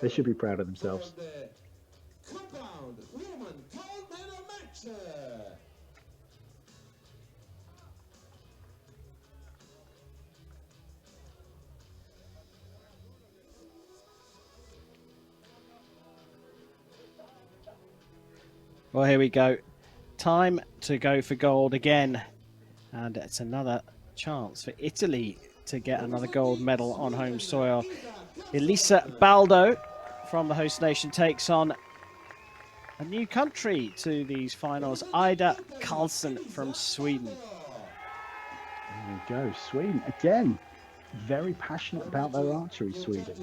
They should be proud of themselves. Well, here we go. Time to go for gold again. And it's another chance for Italy to get another gold medal on home soil. Elisa Baldo from the host nation takes on a new country to these finals, Ida Karlsson from Sweden. There we go. Sweden, again, very passionate about their archery, Sweden.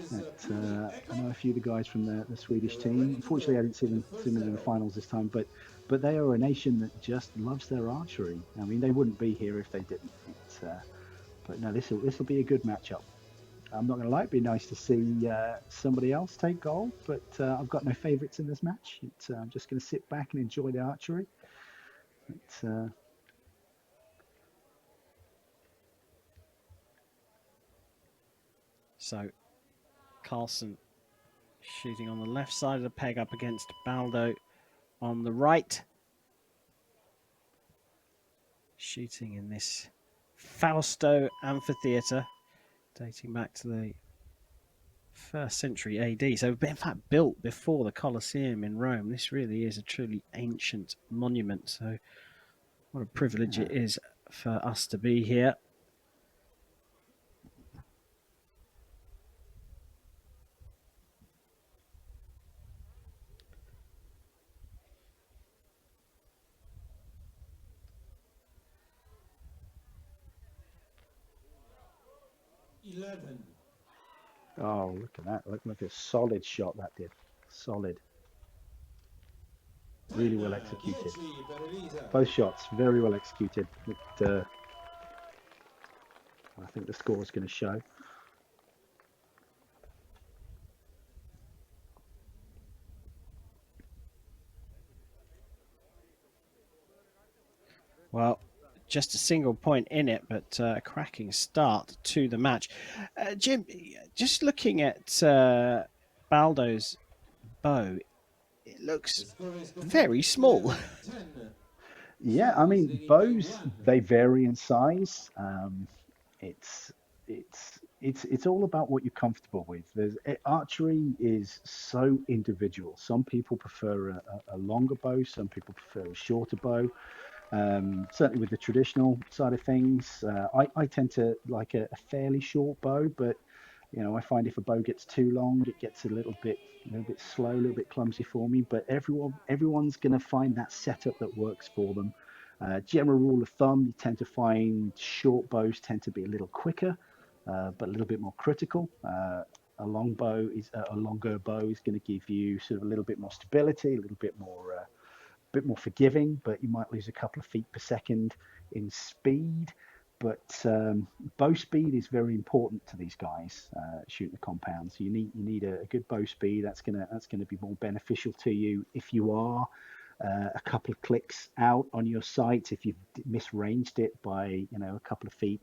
I know a few of the guys from the Swedish team. Unfortunately, I didn't see them in the finals this time, but they are a nation that just loves their archery. I mean, they wouldn't be here if they didn't. But no, this will be a good matchup. I'm not going to lie, it'd be nice to see somebody else take gold, but I've got no favourites in this match. I'm just going to sit back and enjoy the archery. It's, So Karlsson shooting on the left side of the peg up against Baldo on the right. Shooting in this Fausto amphitheatre dating back to the 1st century AD. So in fact built before the Colosseum in Rome. This really is a truly ancient monument. So what a privilege it is for us to be here. oh, look at that. Look at a solid shot that did. Solid. Really well executed. Both shots very well executed. I think the score is going to show. Well, just a single point in it, but a cracking start to the match. Jim, just looking at Baldo's bow, it looks very small. Yeah, I mean, bows they vary in size. It's it's all about what you're comfortable with. Archery is so individual. Some people prefer a longer bow, some people prefer a shorter bow. Certainly with the traditional side of things, I tend to like a fairly short bow, but I find if a bow gets too long, it gets a little bit slow, a little bit clumsy for me. But everyone's going to find that setup that works for them. General rule of thumb, you tend to find short bows tend to be a little quicker, but a little bit more critical. A longer bow is going to give you sort of a little bit more stability, a little bit more forgiving, but you might lose a couple of feet per second in speed. But bow speed is very important to these guys shooting the compound. So you need a good bow speed. That's gonna be more beneficial to you if you are a couple of clicks out on your sight. If you've misranged it by a couple of feet,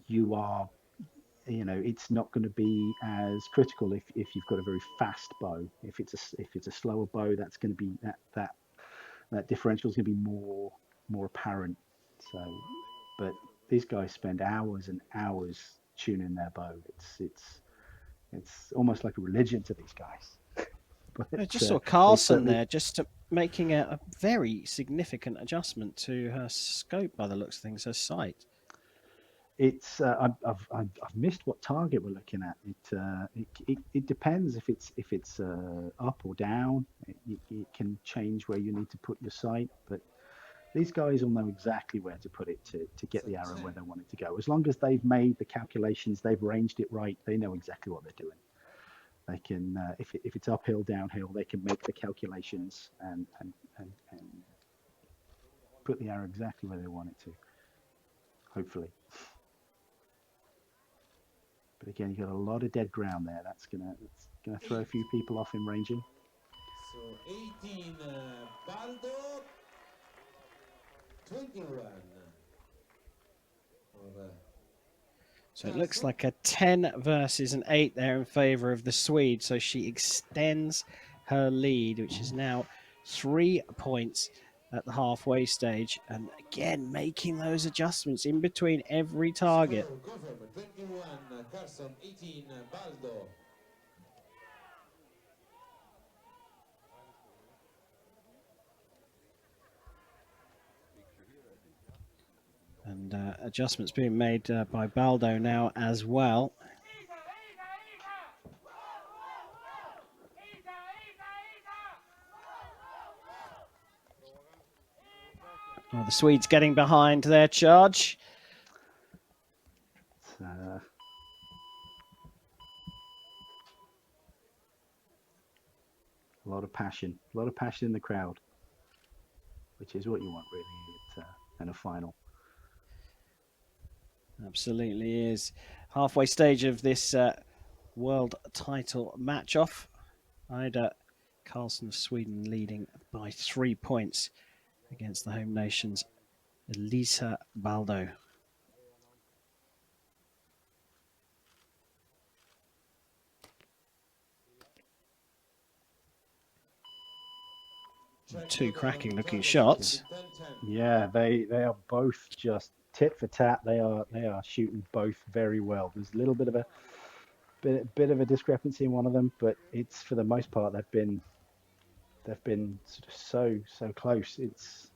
you are it's not going to be as critical if you've got a very fast bow. If it's a slower bow, that's going to be that differential is going to be more apparent. So, but these guys spend hours and hours tuning their bow. It's almost like a religion to these guys. I But just saw they Karlsson certainly there, just making a very significant adjustment to her scope by the looks of things, her sight. it's I've missed what target we're looking at. It depends if it's up or down. It can change where you need to put your sight, but these guys will know exactly where to put it to get the arrow where they want it to go. As long as they've made the calculations, they've ranged it right, they know exactly what they're doing. They can, if it's uphill, downhill, they can make the calculations and put the arrow exactly where they want it to, hopefully. But again, you've got a lot of dead ground there. That's gonna throw a few people off in ranging. So 18 Baldo, 21 for So it looks like a 10 versus an 8 there in favour of the Swede. So she extends her lead, which is now 3 points at the halfway stage. And again, making those adjustments in between every target. Confirm 21, Karlsson 18, Baldo. And adjustments being made by Baldo now as well. Well, the Swedes getting behind their charge. A lot of passion in the crowd, which is what you want really in a final. Absolutely is. Halfway stage of this world title match-off. Ida Karlsson of Sweden leading by 3 points against the home nation's Elisa Baldo. Two cracking looking shots. Yeah, they are both just tit for tat. They are shooting both very well. There's a little bit of a discrepancy in one of them, but it's for the most part they've been sort of so close. It's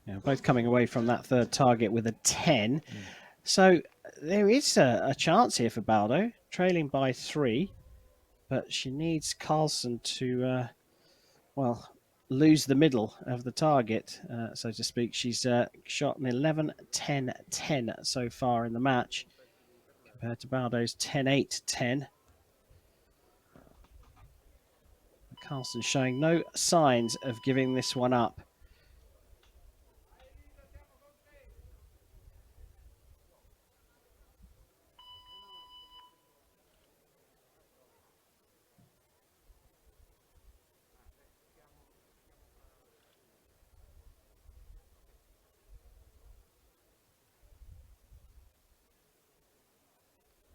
yeah, both coming away from that third target with a 10. So there is a chance here for Baldo, trailing by 3, but she needs Karlsson to, lose the middle of the target, so to speak. She's shot an 11-10-10 so far in the match, compared to Baldo's 10-8-10. Karlsson showing no signs of giving this one up.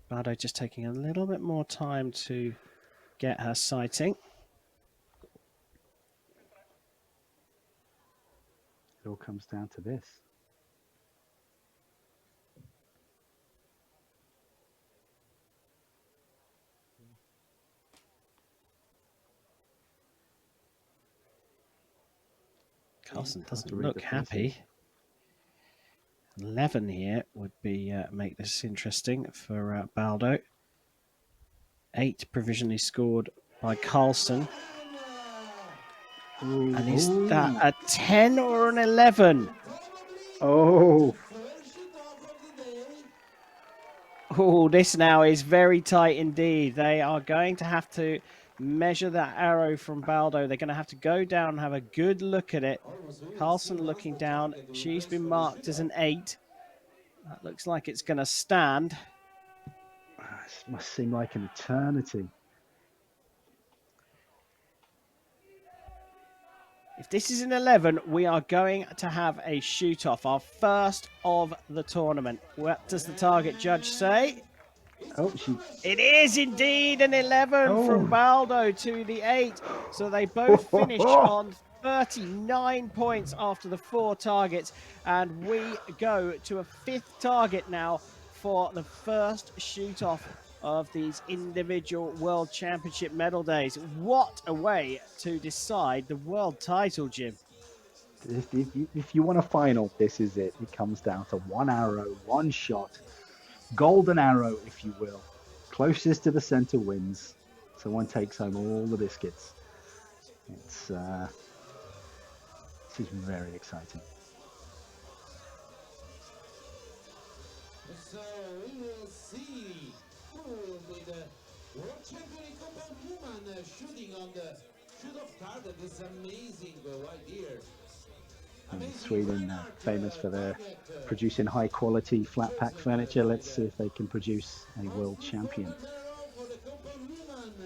Baldo just taking a little bit more time to get her sighting. it all comes down to this. Karlsson doesn't look happy. 11 here would be make this interesting for Baldo. 8 provisionally scored by Karlsson. And is that a 10 or an 11? Oh, this now is very tight indeed. They are going to have to measure that arrow from Baldo. They're going to have to go down and have a good look at it. Karlsson looking down. She's been marked as an 8. That looks like it's going to stand. this must seem like an eternity. If this is an 11, we are going to have a shoot-off, our first of the tournament. What does the target judge say? Oh, It is indeed an 11 from Baldo to the 8. So they both finish on 39 points after the 4 targets. And we go to a 5th target now for the first shoot-off of these individual World Championship medal days. What a way to decide the world title, Jim. If you want a final, this is it. It comes down to one arrow, one shot. Golden arrow, if you will. Closest to the center wins. Someone takes home all the biscuits. This is very exciting. So we will see who will be the world champion in compound woman shooting on the shoot-off target. This amazing right here. And Sweden, famous for their producing high quality flat pack furniture. Let's see if they can produce a world champion. For the compound woman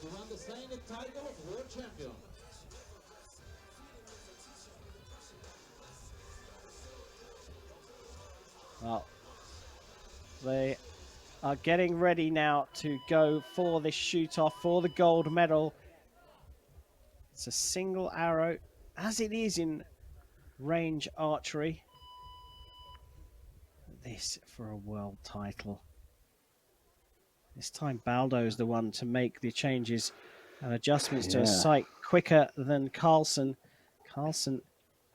to understand the title of world champion. Well, they are getting ready now to go for this shoot-off for the gold medal. It's a single arrow, as it is in range archery. This for a world title. This time Baldo is the one to make the changes and adjustments to a sight quicker than Karlsson. Karlsson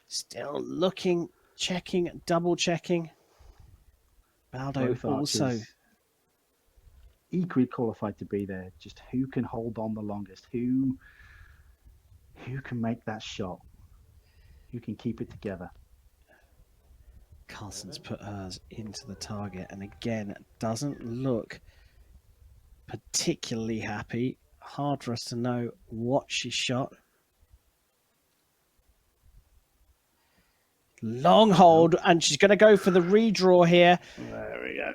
still looking, checking, double checking. Baldo Both also archers equally qualified to be there. Just who can hold on the longest? Who can make that shot? Who can keep it together? Karlsson's put hers into the target, and again, doesn't look particularly happy. Hard for us to know what she shot. Long hold, and she's going to go for the redraw here. There we go.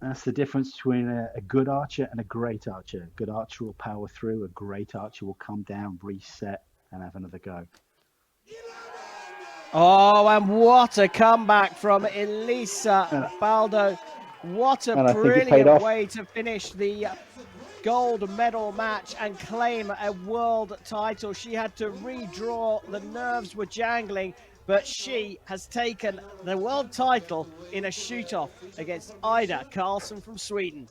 That's the difference between a good archer and a great archer. A good archer will power through. A great archer will come down, reset, and have another go. Oh, and what a comeback from Elisa Baldo. What a brilliant way to finish the gold medal match and claim a world title. She had to redraw, the nerves were jangling, but she has taken the world title in a shoot-off against Ida Karlsson from Sweden.